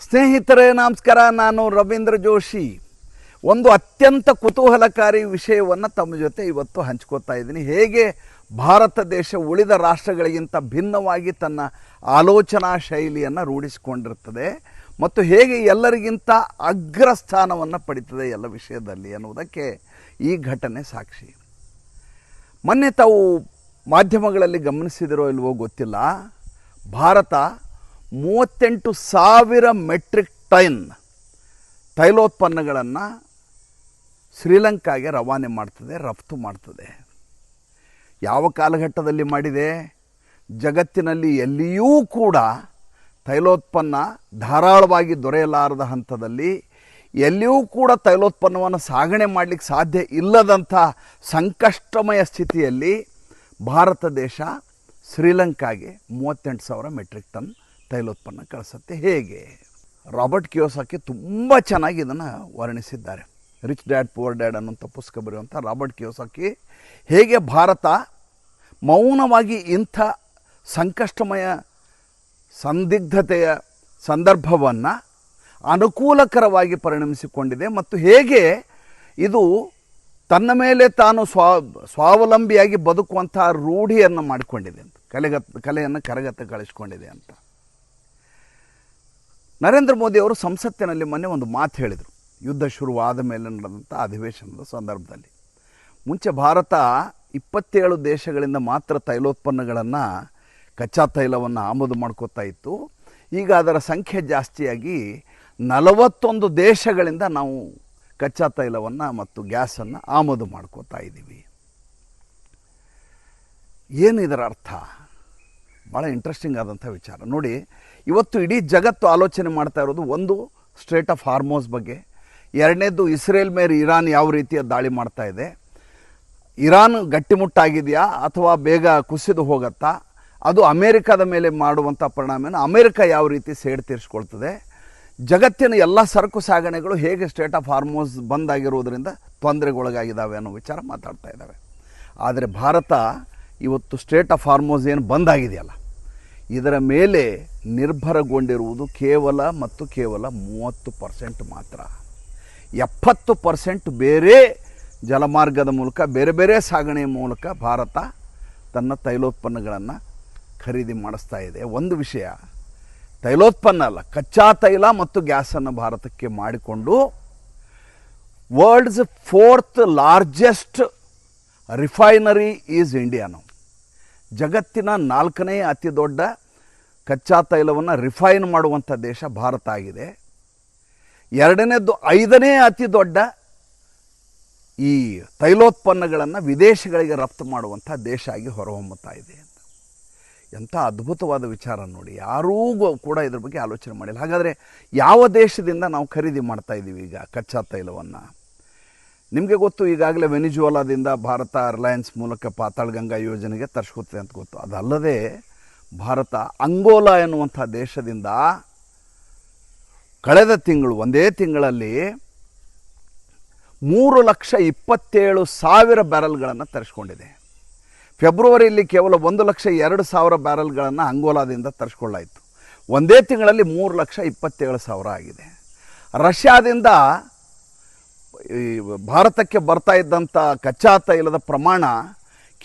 ಸ್ನೇಹಿತರೇ ನಮಸ್ಕಾರ. ನಾನು ರವೀಂದ್ರ ಜೋಶಿ. ಒಂದು ಅತ್ಯಂತ ಕುತೂಹಲಕಾರಿ ವಿಷಯವನ್ನು ತಮ್ಮ ಜೊತೆ ಇವತ್ತು ಹಂಚ್ಕೋತಾ ಇದ್ದೀನಿ. ಹೇಗೆ ಭಾರತ ದೇಶ ಉಳಿದ ರಾಷ್ಟ್ರಗಳಿಗಿಂತ ಭಿನ್ನವಾಗಿ ತನ್ನ ಆಲೋಚನಾ ಶೈಲಿಯನ್ನು ರೂಢಿಸಿಕೊಂಡಿರ್ತದೆ ಮತ್ತು ಹೇಗೆ ಎಲ್ಲರಿಗಿಂತ ಅಗ್ರಸ್ಥಾನವನ್ನು ಪಡಿತದೆ ಎಲ್ಲ ವಿಷಯದಲ್ಲಿ ಅನ್ನುವುದಕ್ಕೆ ಈ ಘಟನೆ ಸಾಕ್ಷಿ. ಮೊನ್ನೆ ತಾವು ಮಾಧ್ಯಮಗಳಲ್ಲಿ ಗಮನಿಸಿದಿರೋ ಇಲ್ವೋ ಗೊತ್ತಿಲ್ಲ, ಭಾರತ 38,000 ಮೆಟ್ರಿಕ್ ಟನ್ ತೈಲೋತ್ಪನ್ನಗಳನ್ನು ಶ್ರೀಲಂಕಾಗೆ ರವಾನೆ ಮಾಡ್ತದೆ, ರಫ್ತು ಮಾಡ್ತದೆ. ಯಾವ ಕಾಲಘಟ್ಟದಲ್ಲಿ ಮಾಡಿದೆ? ಜಗತ್ತಿನಲ್ಲಿ ಎಲ್ಲಿಯೂ ಕೂಡ ತೈಲೋತ್ಪನ್ನ ಧಾರಾಳವಾಗಿ ದೊರೆಯಲಾರದ ಹಂತದಲ್ಲಿ, ಎಲ್ಲಿಯೂ ಕೂಡ ತೈಲೋತ್ಪನ್ನವನ್ನು ಸಾಗಣೆ ಮಾಡಲಿಕ್ಕೆ ಸಾಧ್ಯ ಇಲ್ಲದಂಥ ಸಂಕಷ್ಟಮಯ ಸ್ಥಿತಿಯಲ್ಲಿ ಭಾರತ ದೇಶ ಶ್ರೀಲಂಕಾಗೆ 38,000 ಮೆಟ್ರಿಕ್ ಟನ್ ತೈಲೋತ್ಪನ್ನ ಕಳಿಸುತ್ತೆ. ಹೇಗೆ? ರಾಬರ್ಟ್ ಕಿಯೋಸಾಕಿ ತುಂಬ ಚೆನ್ನಾಗಿ ಇದನ್ನು ವರ್ಣಿಸಿದ್ದಾರೆ. ರಿಚ್ ಡ್ಯಾಡ್ ಪುವರ್ ಡ್ಯಾಡ್ ಅನ್ನೋಂಥ ಪುಸ್ತಕ ಬರೆಯುವಂಥ ರಾಬರ್ಟ್ ಕಿಯೋಸಾಕಿ ಹೇಗೆ ಭಾರತ ಮೌನವಾಗಿ ಇಂಥ ಸಂಕಷ್ಟಮಯ ಸಂದಿಗ್ಧತೆಯ ಸಂದರ್ಭವನ್ನು ಅನುಕೂಲಕರವಾಗಿ ಪರಿಣಮಿಸಿಕೊಂಡಿದೆ ಮತ್ತು ಹೇಗೆ ಇದು ತನ್ನ ಮೇಲೆ ತಾನು ಸ್ವಾವಲಂಬಿಯಾಗಿ ಬದುಕುವಂಥ ರೂಢಿಯನ್ನು ಮಾಡಿಕೊಂಡಿದೆ ಅಂತ, ಕಲೆಯನ್ನು ಕರಗತಗೊಳಿಸಿಕೊಂಡಿದೆ ಅಂತ. ನರೇಂದ್ರ ಮೋದಿ ಅವರು ಸಂಸತ್ತಿನಲ್ಲಿ ಮೊನ್ನೆ ಒಂದು ಮಾತು ಹೇಳಿದರು. ಯುದ್ಧ ಶುರುವಾದ ಮೇಲೆ ನಡೆದಂಥ ಅಧಿವೇಶನದ ಸಂದರ್ಭದಲ್ಲಿ, ಮುಂಚೆ ಭಾರತ 27 ದೇಶಗಳಿಂದ ಮಾತ್ರ ತೈಲೋತ್ಪನ್ನಗಳನ್ನು, ಕಚ್ಚಾ ತೈಲವನ್ನು ಆಮದು ಮಾಡ್ಕೋತಾ ಇತ್ತು. ಈಗ ಅದರ ಸಂಖ್ಯೆ ಜಾಸ್ತಿಯಾಗಿ 41 ದೇಶಗಳಿಂದ ನಾವು ಕಚ್ಚಾ ತೈಲವನ್ನು ಮತ್ತು ಗ್ಯಾಸನ್ನು ಆಮದು ಮಾಡ್ಕೋತಾ ಇದ್ದೀವಿ. ಏನು ಇದರ ಅರ್ಥ? ಭಾಳ ಇಂಟ್ರೆಸ್ಟಿಂಗ್ ಆದಂಥ ವಿಚಾರ ನೋಡಿ. ಇವತ್ತು ಇಡೀ ಜಗತ್ತು ಆಲೋಚನೆ ಮಾಡ್ತಾ ಇರೋದು, ಒಂದು ಸ್ಟ್ರೇಟ್ ಆಫ್ ಹಾರ್ಮೋಸ್ ಬಗ್ಗೆ, ಎರಡನೇದು ಇಸ್ರೇಲ್ ಮೇಲೆ ಇರಾನ್ ಯಾವ ರೀತಿಯ ದಾಳಿ ಮಾಡ್ತಾ ಇದೆ, ಇರಾನ್ ಗಟ್ಟಿಮುಟ್ಟಾಗಿದೆಯಾ ಅಥವಾ ಬೇಗ ಕುಸಿದು ಹೋಗುತ್ತಾ, ಅದು ಅಮೇರಿಕಾದ ಮೇಲೆ ಮಾಡುವಂಥ ಪರಿಣಾಮವನ್ನು ಅಮೇರಿಕ ಯಾವ ರೀತಿ ಸೇಡು ತೀರಿಸ್ಕೊಳ್ತದೆ, ಜಗತ್ತಿನ ಎಲ್ಲ ಸರಕು ಸಾಗಣೆಗಳು ಹೇಗೆ ಸ್ಟೇಟ್ ಆಫ್ ಹಾರ್ಮೋಸ್ ಬಂದಾಗಿರುವುದರಿಂದ ತೊಂದರೆಗೊಳಗಾಗಿದ್ದಾವೆ ಅನ್ನೋ ವಿಚಾರ ಮಾತಾಡ್ತಾ ಇದ್ದಾವೆ. ಆದರೆ ಭಾರತ ಇವತ್ತು ಸ್ಟೇಟ್ ಆಫ್ ಹಾರ್ಮೋಸ್ ಏನು ಬಂದಾಗಿದೆಯಲ್ಲ, ಇದರ ಮೇಲೆ ನಿರ್ಭರಗೊಂಡಿರುವುದು ಕೇವಲ 30% ಮಾತ್ರ. 70% ಬೇರೆ ಜಲಮಾರ್ಗದ ಮೂಲಕ, ಬೇರೆ ಬೇರೆ ಸಾಗಣೆಯ ಮೂಲಕ ಭಾರತ ತನ್ನ ತೈಲೋತ್ಪನ್ನಗಳನ್ನು ಖರೀದಿ ಮಾಡಿಸ್ತಾ ಇದೆ. ಒಂದು ವಿಷಯ, ತೈಲೋತ್ಪನ್ನ ಅಲ್ಲ, ಕಚ್ಚಾ ತೈಲ ಮತ್ತು ಗ್ಯಾಸನ್ನು ಭಾರತಕ್ಕೆ ಮಾಡಿಕೊಂಡು world's 4th largest refinery is India. ನಾವು ಜಗತ್ತಿನ 4ನೇ ಅತಿ ದೊಡ್ಡ ಕಚ್ಚಾ ತೈಲವನ್ನು ರಿಫೈನ್ ಮಾಡುವಂಥ ದೇಶ ಭಾರತ ಆಗಿದೆ. ಎರಡನೇದು 5ನೇ ಅತಿ ದೊಡ್ಡ ಈ ತೈಲೋತ್ಪನ್ನಗಳನ್ನು ವಿದೇಶಗಳಿಗೆ ರಫ್ತು ಮಾಡುವಂಥ ದೇಶ ಆಗಿ ಹೊರಹೊಮ್ಮುತ್ತಾ ಇದೆ ಅಂತ. ಎಂಥ ಅದ್ಭುತವಾದ ವಿಚಾರ ನೋಡಿ. ಯಾರೂ ಕೂಡ ಇದ್ರ ಬಗ್ಗೆ ಆಲೋಚನೆ ಮಾಡಿಲ್ಲ. ಹಾಗಾದರೆ ಯಾವ ದೇಶದಿಂದ ನಾವು ಖರೀದಿ ಮಾಡ್ತಾ ಇದ್ದೀವಿ ಈಗ ಕಚ್ಚಾ ತೈಲವನ್ನು? ನಿಮಗೆ ಗೊತ್ತು, ಈಗಾಗಲೇ ವೆನಿಜುವಲಾದಿಂದ ಭಾರತ ರಿಲಯನ್ಸ್ ಮೂಲಕ ಪಾತಾಳ ಗಂಗಾ ಯೋಜನೆಗೆ ತರಿಸ್ಕೊತ್ತೆ ಅಂತ ಗೊತ್ತು. ಅದಲ್ಲದೆ ಭಾರತ ಅಂಗೋಲಾ ಎನ್ನುವಂಥ ದೇಶದಿಂದ ಕಳೆದ ತಿಂಗಳು, ಒಂದೇ ತಿಂಗಳಲ್ಲಿ 3,27,000 ಬ್ಯಾರಲ್ಗಳನ್ನು ತರಿಸ್ಕೊಂಡಿದೆ. ಫೆಬ್ರವರಿಯಲ್ಲಿ ಕೇವಲ 1,02,000 ಬ್ಯಾರಲ್ಗಳನ್ನು ಅಂಗೋಲಾದಿಂದ ತರಿಸ್ಕೊಳ್ಳಾಯಿತು. ಒಂದೇ ತಿಂಗಳಲ್ಲಿ 3,27,000 ಆಗಿದೆ. ರಷ್ಯಾದಿಂದ ಭಾರತಕ್ಕೆ ಬರ್ತಾ ಇದ್ದಂಥ ಕಚ್ಚಾ ತೈಲದ ಪ್ರಮಾಣ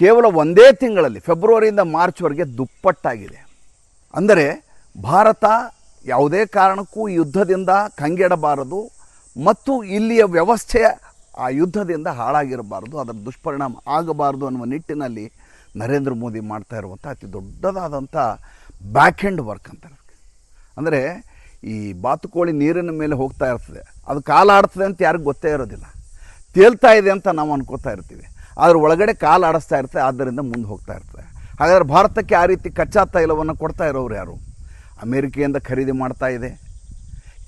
ಕೇವಲ ಒಂದೇ ತಿಂಗಳಲ್ಲಿ ಫೆಬ್ರವರಿಯಿಂದ ಮಾರ್ಚ್ವರೆಗೆ ದುಪ್ಪಟ್ಟಾಗಿದೆ. ಅಂದರೆ ಭಾರತ ಯಾವುದೇ ಕಾರಣಕ್ಕೂ ಯುದ್ಧದಿಂದ ಕಂಗೆಡಬಾರದು ಮತ್ತು ಇಲ್ಲಿಯ ವ್ಯವಸ್ಥೆ ಆ ಯುದ್ಧದಿಂದ ಹಾಳಾಗಿರಬಾರ್ದು, ಅದರ ದುಷ್ಪರಿಣಾಮ ಆಗಬಾರ್ದು ಅನ್ನುವ ನಿಟ್ಟಿನಲ್ಲಿ ನರೇಂದ್ರ ಮೋದಿ ಮಾಡ್ತಾ ಇರುವಂಥ ಅತಿ ದೊಡ್ಡದಾದಂಥ ಬ್ಯಾಕ್ ಹ್ಯಾಂಡ್ ವರ್ಕ್ ಅಂತಾರೆ. ಅಂದರೆ ಈ ಬಾತುಕೋಳಿ ನೀರಿನ ಮೇಲೆ ಹೋಗ್ತಾ ಇರ್ತದೆ, ಅದು ಕಾಲಾಡ್ತದೆ ಅಂತ ಯಾರಿಗೂ ಗೊತ್ತೇ ಇರೋದಿಲ್ಲ. ತೇಲ್ತಾ ಇದೆ ಅಂತ ನಾವು ಅನ್ಕೋತಾ ಇರ್ತೀವಿ, ಆದರೆ ಒಳಗಡೆ ಕಾಲು ಆಡಿಸ್ತಾ ಇರ್ತದೆ, ಆದ್ದರಿಂದ ಮುಂದೆ ಹೋಗ್ತಾ ಇರ್ತದೆ. ಹಾಗಾದರೆ ಭಾರತಕ್ಕೆ ಆ ರೀತಿ ಕಚ್ಚಾ ತೈಲವನ್ನು ಕೊಡ್ತಾ ಇರೋರು ಯಾರು? ಅಮೇರಿಕೆಯಿಂದ ಖರೀದಿ ಮಾಡ್ತಾ ಇದೆ,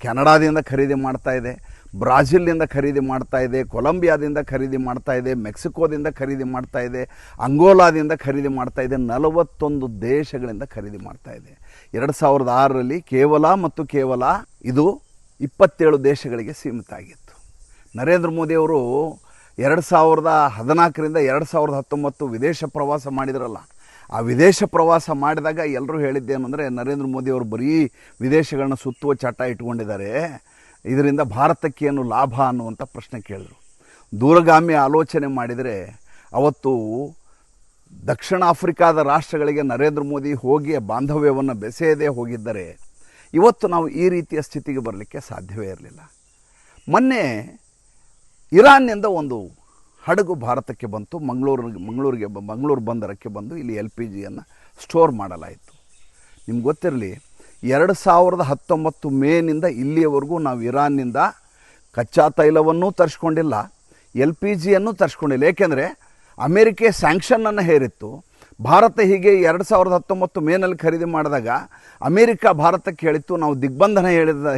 ಕೆನಡಾದಿಂದ ಖರೀದಿ ಮಾಡ್ತಾ ಇದೆ, ಬ್ರಾಜಿಲ್ನಿಂದ ಖರೀದಿ ಮಾಡ್ತಾ ಇದೆ, ಕೊಲಂಬಿಯಾದಿಂದ ಖರೀದಿ ಮಾಡ್ತಾ ಇದೆ, ಮೆಕ್ಸಿಕೋದಿಂದ ಖರೀದಿ ಮಾಡ್ತಾ ಇದೆ, ಅಂಗೋಲಾದಿಂದ ಖರೀದಿ ಮಾಡ್ತಾ ಇದೆ, 41 ದೇಶಗಳಿಂದ ಖರೀದಿ ಮಾಡ್ತಾ ಇದೆ. 2006ರಲ್ಲಿ ಕೇವಲ ಇದು 27 ದೇಶಗಳಿಗೆ ಸೀಮಿತ ಆಗಿತ್ತು. ನರೇಂದ್ರ ಮೋದಿಯವರು 2014ರಿಂದ 2019 ವಿದೇಶ ಪ್ರವಾಸ ಮಾಡಿದ್ರಲ್ಲ, ಆ ವಿದೇಶ ಪ್ರವಾಸ ಮಾಡಿದಾಗ ಎಲ್ಲರೂ ಹೇಳಿದ್ದೇನೆಂದರೆ ನರೇಂದ್ರ ಮೋದಿಯವರು ಬರೀ ವಿದೇಶಗಳನ್ನ ಸುತ್ತುವ ಚಟ ಇಟ್ಕೊಂಡಿದ್ದಾರೆ, ಇದರಿಂದ ಭಾರತಕ್ಕೇನು ಲಾಭ ಅನ್ನುವಂಥ ಪ್ರಶ್ನೆ ಕೇಳಿದರು. ದೂರಗಾಮಿ ಆಲೋಚನೆ ಮಾಡಿದರೆ ಅವತ್ತು ದಕ್ಷಿಣ ಆಫ್ರಿಕಾದ ರಾಷ್ಟ್ರಗಳಿಗೆ ನರೇಂದ್ರ ಮೋದಿ ಹೋಗಿ ಬಾಂಧವ್ಯವನ್ನು ಬೆಸೆಯದೇ ಹೋಗಿದ್ದರೆ ಇವತ್ತು ನಾವು ಈ ರೀತಿಯ ಸ್ಥಿತಿಗೆ ಬರಲಿಕ್ಕೆ ಸಾಧ್ಯವೇ ಇರಲಿಲ್ಲ. ಮೊನ್ನೆ ಇರಾನ್ನಿಂದ ಒಂದು ಹಡಗು ಭಾರತಕ್ಕೆ ಬಂತು, ಮಂಗಳೂರು ಬಂದರಕ್ಕೆ ಬಂದು ಇಲ್ಲಿ LPGಯನ್ನು ಸ್ಟೋರ್ ಮಾಡಲಾಯಿತು. ನಿಮ್ಗೆ ಗೊತ್ತಿರಲಿ, 2019 ಮೇನಿಂದ ಇಲ್ಲಿಯವರೆಗೂ ನಾವು ಇರಾನ್ನಿಂದ ಕಚ್ಚಾ ತೈಲವನ್ನೂ ತರಿಸ್ಕೊಂಡಿಲ್ಲ, LPGಯನ್ನು ತರಿಸ್ಕೊಂಡಿಲ್ಲ. ಏಕೆಂದರೆ ಅಮೇರಿಕೆ ಸ್ಯಾಂಕ್ಷನನ್ನು ಹೇರಿತ್ತು. ಭಾರತ ಹೀಗೆ 2019 ಮೇನಲ್ಲಿ ಖರೀದಿ ಮಾಡಿದಾಗ ಅಮೇರಿಕ ಭಾರತಕ್ಕೆ ಹೇಳಿತ್ತು, ನಾವು ದಿಗ್ಬಂಧನ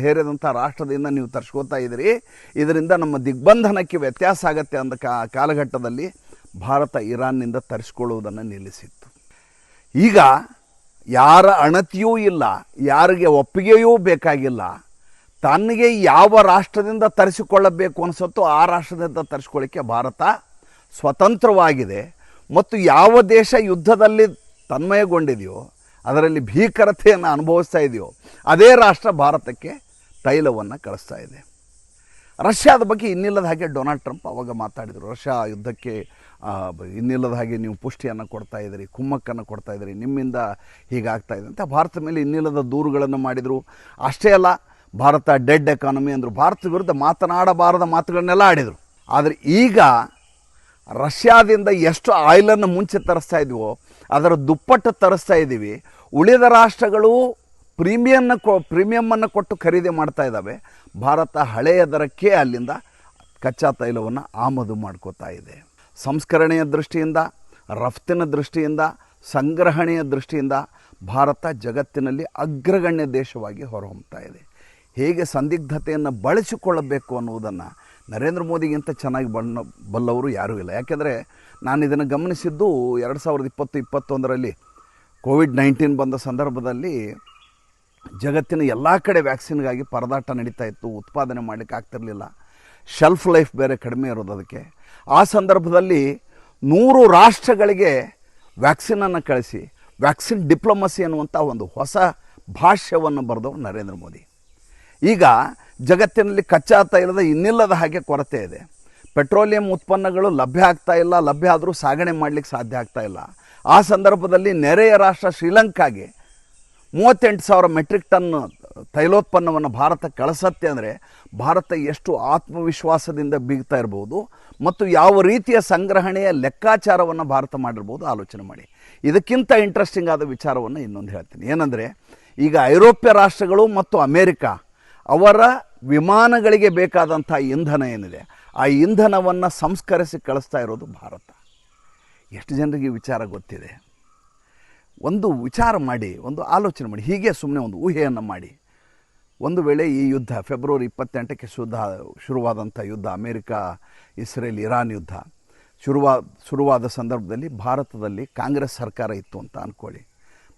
ಹೇರಿದಂಥ ರಾಷ್ಟ್ರದಿಂದ ನೀವು ತರಿಸ್ಕೋತಾ ಇದ್ದೀರಿ, ಇದರಿಂದ ನಮ್ಮ ದಿಗ್ಬಂಧನಕ್ಕೆ ವ್ಯತ್ಯಾಸ ಆಗುತ್ತೆ ಅಂದ ಕಾಲಘಟ್ಟದಲ್ಲಿ ಭಾರತ ಇರಾನ್ನಿಂದ ತರಿಸ್ಕೊಳ್ಳುವುದನ್ನು ನಿಲ್ಲಿಸಿತ್ತು. ಈಗ ಯಾರ ಅಣತಿಯೂ ಇಲ್ಲ, ಯಾರಿಗೆ ಒಪ್ಪಿಗೆಯೂ ಬೇಕಾಗಿಲ್ಲ, ತನಗೆ ಯಾವ ರಾಷ್ಟ್ರದಿಂದ ತರಿಸಿಕೊಳ್ಳಬೇಕು ಅನಿಸುತ್ತೋ ಆ ರಾಷ್ಟ್ರದಿಂದ ತರಿಸ್ಕೊಳ್ಳಿಕ್ಕೆ ಭಾರತ ಸ್ವತಂತ್ರವಾಗಿದೆ. ಮತ್ತು ಯಾವ ದೇಶ ಯುದ್ಧದಲ್ಲಿ ತನ್ಮಯಗೊಂಡಿದೆಯೋ, ಅದರಲ್ಲಿ ಭೀಕರತೆಯನ್ನು ಅನುಭವಿಸ್ತಾ ಇದೆಯೋ ಅದೇ ರಾಷ್ಟ್ರ ಭಾರತಕ್ಕೆ ತೈಲವನ್ನು ಕಳಿಸ್ತಾ ಇದೆ. ರಷ್ಯಾದ ಬಗ್ಗೆ ಇನ್ನಿಲ್ಲದ ಹಾಗೆ ಡೊನಾಲ್ಡ್ ಟ್ರಂಪ್ ಅವಾಗ ಮಾತಾಡಿದರು. ರಷ್ಯಾ ಯುದ್ಧಕ್ಕೆ ಇನ್ನಿಲ್ಲದ ಹಾಗೆ ನೀವು ಪುಷ್ಟಿಯನ್ನು ಕೊಡ್ತಾ ಇದ್ದೀರಿ, ಕುಮ್ಮಕ್ಕನ್ನು ಕೊಡ್ತಾ ಇದ್ದೀರಿ, ನಿಮ್ಮಿಂದ ಹೀಗಾಗ್ತಾ ಇದೆ ಅಂತ ಭಾರತ ಮೇಲೆ ಇನ್ನಿಲ್ಲದ ದೂರುಗಳನ್ನು ಮಾಡಿದರು. ಅಷ್ಟೇ ಅಲ್ಲ, ಭಾರತ ಡೆಡ್ ಎಕಾನಮಿ ಅಂದರು. ಭಾರತ ವಿರುದ್ಧ ಮಾತನಾಡಬಾರದ ಮಾತುಗಳನ್ನೆಲ್ಲ ಆಡಿದರು. ಆದರೆ ಈಗ ರಷ್ಯಾದಿಂದ ಎಷ್ಟು ಆಯಿಲನ್ನು ಮುಂಚೆ ತರಿಸ್ತಾ ಇದ್ವೋ ಅದರ ದುಪ್ಪಟ್ಟು ತರಿಸ್ತಾ ಇದ್ದೀವಿ. ಉಳಿದ ರಾಷ್ಟ್ರಗಳು ಪ್ರೀಮಿಯಮನ್ನು ಕೊಟ್ಟು ಖರೀದಿ ಮಾಡ್ತಾ ಇದ್ದಾವೆ. ಭಾರತ ಹಳೆಯ ದರಕ್ಕೆ ಅಲ್ಲಿಂದ ಕಚ್ಚಾ ತೈಲವನ್ನು ಆಮದು ಮಾಡ್ಕೋತಾ ಇದೆ. ಸಂಸ್ಕರಣೆಯ ದೃಷ್ಟಿಯಿಂದ, ರಫ್ತಿನ ದೃಷ್ಟಿಯಿಂದ, ಸಂಗ್ರಹಣೆಯ ದೃಷ್ಟಿಯಿಂದ ಭಾರತ ಜಗತ್ತಿನಲ್ಲಿ ಅಗ್ರಗಣ್ಯ ದೇಶವಾಗಿ ಹೊರಹೊಮ್ಮುತ್ತಾ ಇದೆ. ಹೇಗೆ ಸಂದಿಗ್ಧತೆಯನ್ನು ಬಳಸಿಕೊಳ್ಳಬೇಕು ಅನ್ನುವುದನ್ನು ನರೇಂದ್ರ ಮೋದಿಗಿಂತ ಚೆನ್ನಾಗಿ ಬಲ್ಲವರು ಯಾರೂ ಇಲ್ಲ. ಯಾಕೆಂದರೆ ನಾನು ಇದನ್ನು ಗಮನಿಸಿದ್ದು 2020-21ರಲ್ಲಿ ಕೋವಿಡ್-19 ಬಂದ ಸಂದರ್ಭದಲ್ಲಿ ಜಗತ್ತಿನ ಎಲ್ಲ ಕಡೆ ವ್ಯಾಕ್ಸಿನ್ಗಾಗಿ ಪರದಾಟ ನಡೀತಾ ಇತ್ತು, ಉತ್ಪಾದನೆ ಮಾಡಲಿಕ್ಕೆ ಆಗ್ತಿರಲಿಲ್ಲ, ಶೆಲ್ಫ್ ಲೈಫ್ ಬೇರೆ ಕಡಿಮೆ ಇರೋದು. ಅದಕ್ಕೆ ಆ ಸಂದರ್ಭದಲ್ಲಿ 100 ರಾಷ್ಟ್ರಗಳಿಗೆ ವ್ಯಾಕ್ಸಿನನ್ನು ಕಳಿಸಿ ವ್ಯಾಕ್ಸಿನ್ ಡಿಪ್ಲೊಮಸಿ ಅನ್ನುವಂಥ ಒಂದು ಹೊಸ ಭಾಷ್ಯವನ್ನು ಬರೆದವರು ನರೇಂದ್ರ ಮೋದಿ. ಈಗ ಜಗತ್ತಿನಲ್ಲಿ ಕಚ್ಚಾ ತೈಲದ ಇನ್ನಿಲ್ಲದ ಹಾಗೆ ಕೊರತೆ ಇದೆ. ಪೆಟ್ರೋಲಿಯಂ ಉತ್ಪನ್ನಗಳು ಲಭ್ಯ ಆಗ್ತಾ ಇಲ್ಲ, ಲಭ್ಯ ಆದರೂ ಸಾಗಣೆ ಮಾಡಲಿಕ್ಕೆ ಸಾಧ್ಯ ಆಗ್ತಾ ಇಲ್ಲ. ಆ ಸಂದರ್ಭದಲ್ಲಿ ನೆರೆಯ ರಾಷ್ಟ್ರ ಶ್ರೀಲಂಕಾಗೆ 38,000 ಮೆಟ್ರಿಕ್ ಟನ್ ತೈಲೋತ್ಪನ್ನವನ್ನು ಭಾರತ ಕಳಿಸತ್ತೆ ಅಂದರೆ ಭಾರತ ಎಷ್ಟು ಆತ್ಮವಿಶ್ವಾಸದಿಂದ ಬೀಗ್ತಾ ಇರ್ಬೋದು ಮತ್ತು ಯಾವ ರೀತಿಯ ಸಂಗ್ರಹಣೆಯ ಲೆಕ್ಕಾಚಾರವನ್ನು ಭಾರತ ಮಾಡಿರ್ಬೋದು ಆಲೋಚನೆ ಮಾಡಿ. ಇದಕ್ಕಿಂತ ಇಂಟ್ರೆಸ್ಟಿಂಗ್ ಆದ ವಿಚಾರವನ್ನು ಇನ್ನೊಂದು ಹೇಳ್ತೀನಿ. ಏನಂದರೆ, ಈಗ ಐರೋಪ್ಯ ರಾಷ್ಟ್ರಗಳು ಮತ್ತು ಅಮೇರಿಕ ಅವರ ವಿಮಾನಗಳಿಗೆ ಬೇಕಾದಂಥ ಇಂಧನ ಏನಿದೆ ಆ ಇಂಧನವನ್ನು ಸಂಸ್ಕರಿಸಿ ಕಳಿಸ್ತಾ ಇರೋದು ಭಾರತ. ಎಷ್ಟು ಜನರಿಗೆ ವಿಚಾರ ಗೊತ್ತಿದೆ? ಒಂದು ವಿಚಾರ ಮಾಡಿ, ಒಂದು ಆಲೋಚನೆ ಮಾಡಿ, ಹೀಗೆ ಸುಮ್ಮನೆ ಒಂದು ಊಹೆಯನ್ನು ಮಾಡಿ. ಒಂದು ವೇಳೆ ಈ ಯುದ್ಧ ಫೆಬ್ರವರಿ 28ಕ್ಕೆ ಶುರುವಾದಂಥ ಯುದ್ಧ, ಅಮೇರಿಕಾ ಇಸ್ರೇಲ್ ಇರಾನ್ ಯುದ್ಧ ಶುರುವಾದ ಸಂದರ್ಭದಲ್ಲಿ ಭಾರತದಲ್ಲಿ ಕಾಂಗ್ರೆಸ್ ಸರ್ಕಾರ ಇತ್ತು ಅಂತ ಅಂದ್ಕೊಳ್ಳಿ.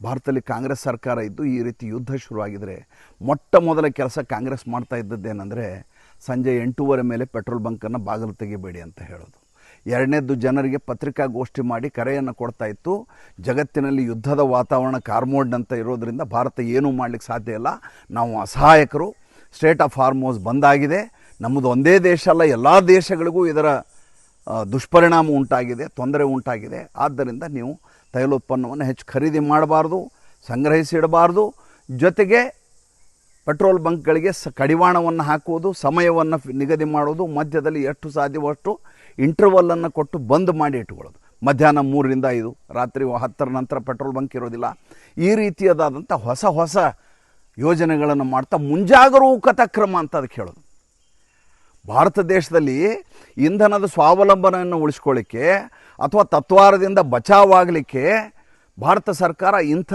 ಭಾರತದಲ್ಲಿ ಕಾಂಗ್ರೆಸ್ ಸರ್ಕಾರ ಇದ್ದು ಈ ರೀತಿ ಯುದ್ಧ ಶುರುವಾಗಿದ್ದರೆ ಮೊಟ್ಟ ಮೊದಲ ಕೆಲಸ ಕಾಂಗ್ರೆಸ್ ಮಾಡ್ತಾ ಇದ್ದದ್ದೇನೆಂದರೆ ಸಂಜೆ 8:30 ಮೇಲೆ ಪೆಟ್ರೋಲ್ ಬಂಕನ್ನು ಬಾಗಿಲು ತೆಗಿಬೇಡಿ ಅಂತ ಹೇಳೋದು. ಎರಡನೇದ್ದು, ಜನರಿಗೆ ಪತ್ರಿಕಾಗೋಷ್ಠಿ ಮಾಡಿ ಕರೆಯನ್ನು ಕೊಡ್ತಾ ಇತ್ತು. ಜಗತ್ತಿನಲ್ಲಿ ಯುದ್ಧದ ವಾತಾವರಣ ಕಾರ್ಮೋಡ್ನಂತ ಇರೋದರಿಂದ ಭಾರತ ಏನೂ ಮಾಡಲಿಕ್ಕೆ ಸಾಧ್ಯ ಇಲ್ಲ, ನಾವು ಅಸಹಾಯಕರು, ಸ್ಟೇಟ್ ಆಫ್ ಹಾರ್ಮೋಸ್ ಬಂದಾಗಿದೆ, ನಮ್ಮದು ಒಂದೇ ದೇಶ ಅಲ್ಲ ಎಲ್ಲ ದೇಶಗಳಿಗೂ ಇದರ ದುಷ್ಪರಿಣಾಮ ಉಂಟಾಗಿದೆ, ತೊಂದರೆ ಉಂಟಾಗಿದೆ. ಆದ್ದರಿಂದ ನೀವು ತೈಲೋತ್ಪನ್ನವನ್ನು ಹೆಚ್ಚು ಖರೀದಿ ಮಾಡಬಾರ್ದು, ಸಂಗ್ರಹಿಸಿಡಬಾರ್ದು. ಜೊತೆಗೆ ಪೆಟ್ರೋಲ್ ಬಂಕ್ಗಳಿಗೆ ಕಡಿವಾಣವನ್ನು ಹಾಕುವುದು, ಸಮಯವನ್ನು ನಿಗದಿ ಮಾಡೋದು, ಮಧ್ಯದಲ್ಲಿ ಎಷ್ಟು ಸಾಧ್ಯವಷ್ಟು ಇಂಟರ್ವಲ್ಲನ್ನು ಕೊಟ್ಟು ಬಂದ್ ಮಾಡಿ ಇಟ್ಕೊಳ್ಳೋದು. ಮಧ್ಯಾಹ್ನ 3ರಿಂದ 5, ರಾತ್ರಿ 10 ನಂತರ ಪೆಟ್ರೋಲ್ ಬಂಕ್ ಇರೋದಿಲ್ಲ. ಈ ರೀತಿಯಾದಂಥ ಹೊಸ ಯೋಜನೆಗಳನ್ನು ಮಾಡ್ತಾ ಮುಂಜಾಗರೂಕತಾ ಕ್ರಮ ಅಂತ ಅದಕ್ಕೆ ಹೇಳೋದು. ಭಾರತ ದೇಶದಲ್ಲಿ ಇಂಧನದ ಸ್ವಾವಲಂಬನೆಯನ್ನು ಉಳಿಸ್ಕೊಳ್ಳಿಕ್ಕೆ ಅಥವಾ ತತ್ವಾರದಿಂದ ಬಚಾವಾಗಲಿಕ್ಕೆ ಭಾರತ ಸರ್ಕಾರ ಇಂಥ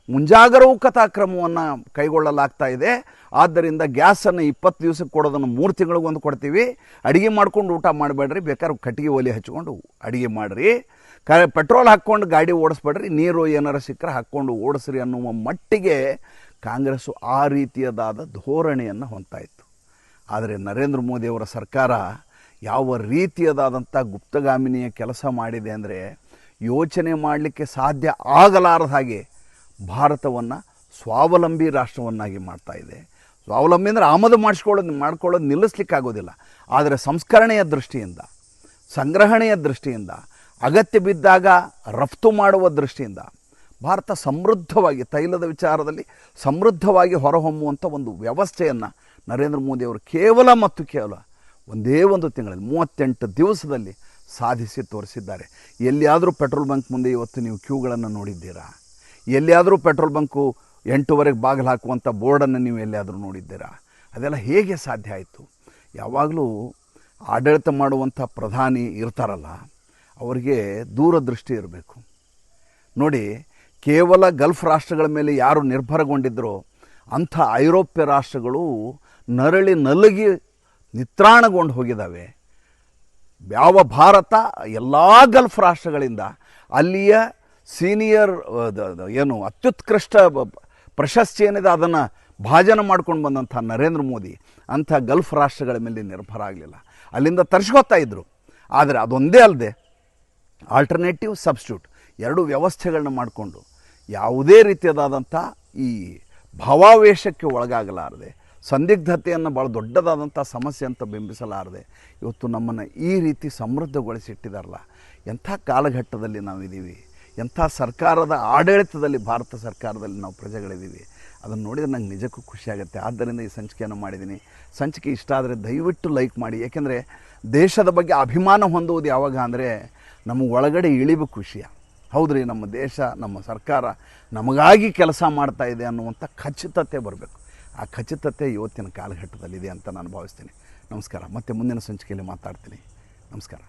ಮುಂಜಾಗರೂಕತಾ ಕ್ರಮವನ್ನು ಕೈಗೊಳ್ಳಲಾಗ್ತಾ ಇದೆ. ಆದ್ದರಿಂದ ಗ್ಯಾಸನ್ನು 20 ದಿವಸಕ್ಕೆ ಕೊಡೋದನ್ನು 3 ತಿಂಗಳಿಗೊಂದು ಕೊಡ್ತೀವಿ. ಅಡುಗೆ ಮಾಡ್ಕೊಂಡು ಊಟ ಮಾಡಬೇಡ್ರಿ, ಬೇಕಾದ್ರೆ ಕಟ್ಟಿಗೆ ಒಲೆ ಹಚ್ಕೊಂಡು ಅಡುಗೆ ಮಾಡಿರಿ, ಪೆಟ್ರೋಲ್ ಹಾಕ್ಕೊಂಡು ಗಾಡಿ ಓಡಿಸ್ಬೇಡ್ರಿ, ನೀರು ಏನಾರು ಸಿಕ್ಕರೆ ಹಾಕ್ಕೊಂಡು ಓಡಿಸ್ರಿ ಅನ್ನುವ ಮಟ್ಟಿಗೆ ಕಾಂಗ್ರೆಸ್ಸು ಆ ರೀತಿಯದಾದ ಧೋರಣೆಯನ್ನು ಹೊಂದ್ತಾ ಇತ್ತು. ಆದರೆ ನರೇಂದ್ರ ಮೋದಿಯವರ ಸರ್ಕಾರ ಯಾವ ರೀತಿಯದಾದಂಥ ಗುಪ್ತಗಾಮಿನಿಯ ಕೆಲಸ ಮಾಡಿದೆ ಅಂದರೆ, ಯೋಚನೆ ಮಾಡಲಿಕ್ಕೆ ಸಾಧ್ಯ ಆಗಲಾರದ ಹಾಗೆ ಭಾರತವನ್ನು ಸ್ವಾವಲಂಬಿ ರಾಷ್ಟ್ರವನ್ನಾಗಿ ಮಾಡ್ತಾ ಇದೆ. ಸ್ವಾವಲಂಬಿ ಅಂದರೆ ಆಮದು ಮಾಡ್ಕೊಳ್ಳೋದು ನಿಲ್ಲಿಸ್ಲಿಕ್ಕಾಗೋದಿಲ್ಲ. ಆದರೆ ಸಂಸ್ಕರಣೆಯ ದೃಷ್ಟಿಯಿಂದ, ಸಂಗ್ರಹಣೆಯ ದೃಷ್ಟಿಯಿಂದ, ಅಗತ್ಯ ಬಿದ್ದಾಗ ರಫ್ತು ಮಾಡುವ ದೃಷ್ಟಿಯಿಂದ ಭಾರತ ಸಮೃದ್ಧವಾಗಿ, ತೈಲದ ವಿಚಾರದಲ್ಲಿ ಸಮೃದ್ಧವಾಗಿ ಹೊರಹೊಮ್ಮುವಂಥ ಒಂದು ವ್ಯವಸ್ಥೆಯನ್ನು ನರೇಂದ್ರ ಮೋದಿಯವರು ಕೇವಲ ಒಂದೇ ಒಂದು ತಿಂಗಳಲ್ಲಿ 38 ದಿವಸದಲ್ಲಿ ಸಾಧಿಸಿ ತೋರಿಸಿದ್ದಾರೆ. ಎಲ್ಲಿಯಾದರೂ ಪೆಟ್ರೋಲ್ ಬಂಕ್ ಮುಂದೆ ಇವತ್ತು ನೀವು ಕ್ಯೂಗಳನ್ನು ನೋಡಿದ್ದೀರಾ? ಎಲ್ಲಿಯಾದರೂ ಪೆಟ್ರೋಲ್ ಬಂಕು 8:15 ಬಾಗಿಲು ಹಾಕುವಂಥ ಬೋರ್ಡನ್ನು ನೀವು ಎಲ್ಲಿಯಾದರೂ ನೋಡಿದ್ದೀರಾ? ಅದೆಲ್ಲ ಹೇಗೆ ಸಾಧ್ಯ ಆಯಿತು? ಯಾವಾಗಲೂ ಆಡಳಿತ ಮಾಡುವಂಥ ಪ್ರಧಾನಿ ಇರ್ತಾರಲ್ಲ, ಅವರಿಗೆ ದೂರದೃಷ್ಟಿ ಇರಬೇಕು. ನೋಡಿ, ಕೇವಲ ಗಲ್ಫ್ ರಾಷ್ಟ್ರಗಳ ಮೇಲೆ ಯಾರು ನಿರ್ಭರಗೊಂಡಿದ್ದರೋ ಅಂಥ ಐರೋಪ್ಯ ರಾಷ್ಟ್ರಗಳು ನಲುಗಿ ನಿತ್ರಾಣಗೊಂಡು ಹೋಗಿದ್ದಾವೆ. ಯಾವ ಭಾರತ ಎಲ್ಲ ಗಲ್ಫ್ ರಾಷ್ಟ್ರಗಳಿಂದ ಅಲ್ಲಿಯ ಸೀನಿಯರ್ ಅತ್ಯುತ್ಕೃಷ್ಟ ಪ್ರಶಸ್ತಿ ಏನಿದೆ ಅದನ್ನು ಭಾಜನ ಮಾಡ್ಕೊಂಡು ಬಂದಂಥ ನರೇಂದ್ರ ಮೋದಿ ಅಂಥ ಗಲ್ಫ್ ರಾಷ್ಟ್ರಗಳ ಮೇಲೆ ನಿರ್ಭರ ಆಗಲಿಲ್ಲ. ಅಲ್ಲಿಂದ ತರಿಸ್ಕೊತಾ ಇದ್ದರು. ಆದರೆ ಅದೊಂದೇ ಅಲ್ಲದೆ ಆಲ್ಟರ್ನೇಟಿವ್ ಸಬ್ಸ್ಟ್ಯೂಟ್ ಎರಡು ವ್ಯವಸ್ಥೆಗಳನ್ನ ಮಾಡಿಕೊಂಡು ಯಾವುದೇ ರೀತಿಯಾದಂಥ ಈ ಭಾವಾವೇಶಕ್ಕೆ ಒಳಗಾಗಲಾರದೆ, ಸಂದಿಗ್ಧತೆಯನ್ನು ಭಾಳ ದೊಡ್ಡದಾದಂಥ ಸಮಸ್ಯೆ ಅಂತ ಬಿಂಬಿಸಲಾರದೆ ಇವತ್ತು ನಮ್ಮನ್ನು ಈ ರೀತಿ ಸಮೃದ್ಧಗೊಳಿಸಿಟ್ಟಿದಾರಲ್ಲ. ಎಂಥ ಕಾಲಘಟ್ಟದಲ್ಲಿ ನಾವಿದ್ದೀವಿ, ಎಂಥ ಸರ್ಕಾರದ ಆಡಳಿತದಲ್ಲಿ, ಭಾರತ ಸರ್ಕಾರದಲ್ಲಿ ನಾವು ಪ್ರಜೆಗಳಿದ್ದೀವಿ. ಅದನ್ನು ನೋಡಿದರೆ ನಂಗೆ ನಿಜಕ್ಕೂ ಖುಷಿಯಾಗುತ್ತೆ. ಆದ್ದರಿಂದ ಈ ಸಂಚಿಕೆಯನ್ನು ಮಾಡಿದ್ದೀನಿ. ಸಂಚಿಕೆ ಇಷ್ಟ ಆದರೆ ದಯವಿಟ್ಟು ಲೈಕ್ ಮಾಡಿ. ಏಕೆಂದರೆ ದೇಶದ ಬಗ್ಗೆ ಅಭಿಮಾನ ಹೊಂದುವುದು ಯಾವಾಗ ಅಂದರೆ ನಮಗೆ ಒಳಗಡೆ ಇಳಿಬೇಕು ವಿಷಯ. ಹೌದ್ರಿ, ನಮ್ಮ ದೇಶ, ನಮ್ಮ ಸರ್ಕಾರ ನಮಗಾಗಿ ಕೆಲಸ ಮಾಡ್ತಾ ಇದೆ ಅನ್ನುವಂಥ ಖಚಿತತೆ ಬರಬೇಕು. ಆ ಖಚಿತತೆ ಇವತ್ತಿನ ಕಾಲಘಟ್ಟದಲ್ಲಿದೆ ಅಂತ ನಾನು ಭಾವಿಸ್ತೀನಿ. ನಮಸ್ಕಾರ. ಮತ್ತೆ ಮುಂದಿನ ಸಂಚಿಕೆಯಲ್ಲಿ ಮಾತಾಡ್ತೀನಿ. ನಮಸ್ಕಾರ.